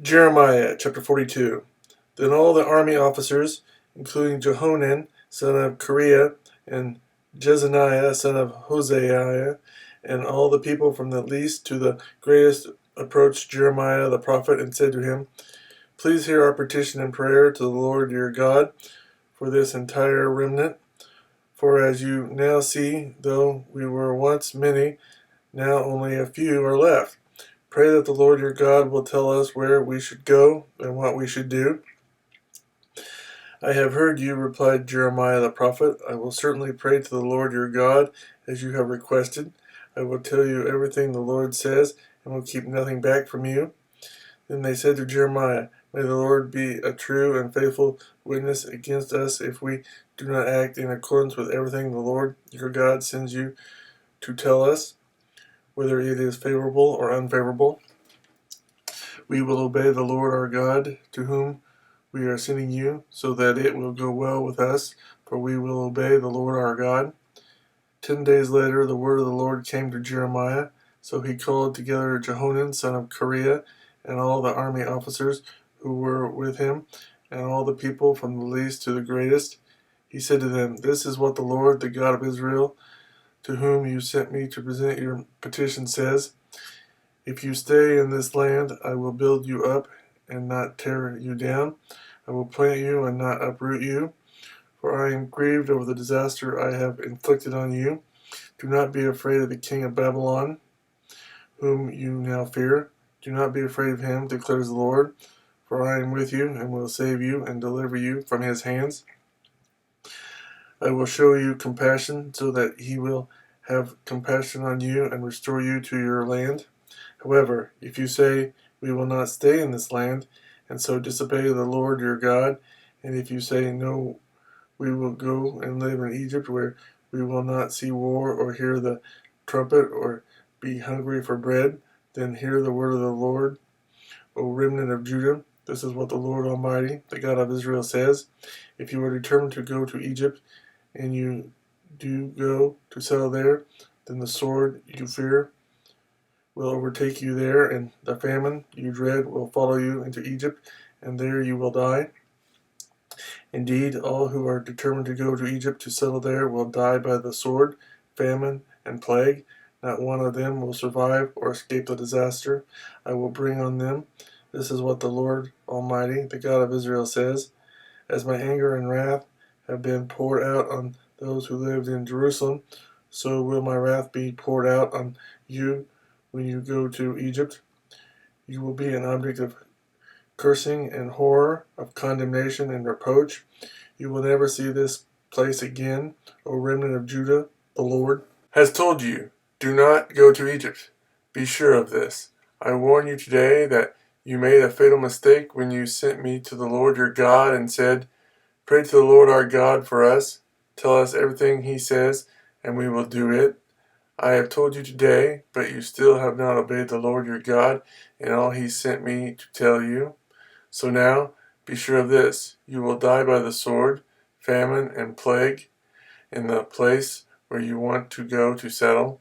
Jeremiah chapter 42. Then all the army officers, including Johanan, son of Kareah, and Jezaniah, son of Hoshaiah, and all the people from the least to the greatest, approached Jeremiah the prophet and said to him, Please hear our petition and prayer to the Lord your God for this entire remnant. For as you now see, though we were once many, now only a few are left. Pray that the Lord your God will tell us where we should go and what we should do. I have heard you, replied Jeremiah the prophet. I will certainly pray to the Lord your God as you have requested. I will tell you everything the Lord says and will keep nothing back from you. Then they said to Jeremiah, May the Lord be a true and faithful witness against us if we do not act in accordance with everything the Lord your God sends you to tell us, whether it is favorable or unfavorable. We will obey the Lord our God, to whom we are sending you, so that it will go well with us, for we will obey the Lord our God. 10 days later, the word of the Lord came to Jeremiah. So he called together Johanan, son of Kareah, and all the army officers who were with him, and all the people from the least to the greatest. He said to them, This is what the Lord, the God of Israel, to whom you sent me to present your petition, says, If you stay in this land, I will build you up and not tear you down. I will plant you and not uproot you, for I am grieved over the disaster I have inflicted on you. Do not be afraid of the king of Babylon, whom you now fear. Do not be afraid of him, declares the Lord, for I am with you and will save you and deliver you from his hands. I will show you compassion, so that he will have compassion on you and restore you to your land. However, if you say, We will not stay in this land, and so disobey the Lord your God, and if you say, No, we will go and live in Egypt, where we will not see war or hear the trumpet or be hungry for bread, then hear the word of the Lord, O remnant of Judah. This is what the Lord Almighty, the God of Israel, says. If you are determined to go to Egypt, and you do go to settle there, then the sword you fear will overtake you there, and the famine you dread will follow you into Egypt, and there you will die. Indeed, all who are determined to go to Egypt to settle there will die by the sword, famine, and plague. Not one of them will survive or escape the disaster I will bring on them. This is what the Lord Almighty, the God of Israel, says. As my anger and wrath have been poured out on those who lived in Jerusalem, so will my wrath be poured out on you when you go to Egypt. You will be an object of cursing and horror, of condemnation and reproach. You will never see this place again, O remnant of Judah. The Lord has told you, Do not go to Egypt. Be sure of this. I warn you today that you made a fatal mistake when you sent me to the Lord your God and said, Pray to the Lord our God for us. Tell us everything he says, and we will do it. I have told you today, but you still have not obeyed the Lord your God in all he sent me to tell you. So now, be sure of this, you will die by the sword, famine, and plague in the place where you want to go to settle.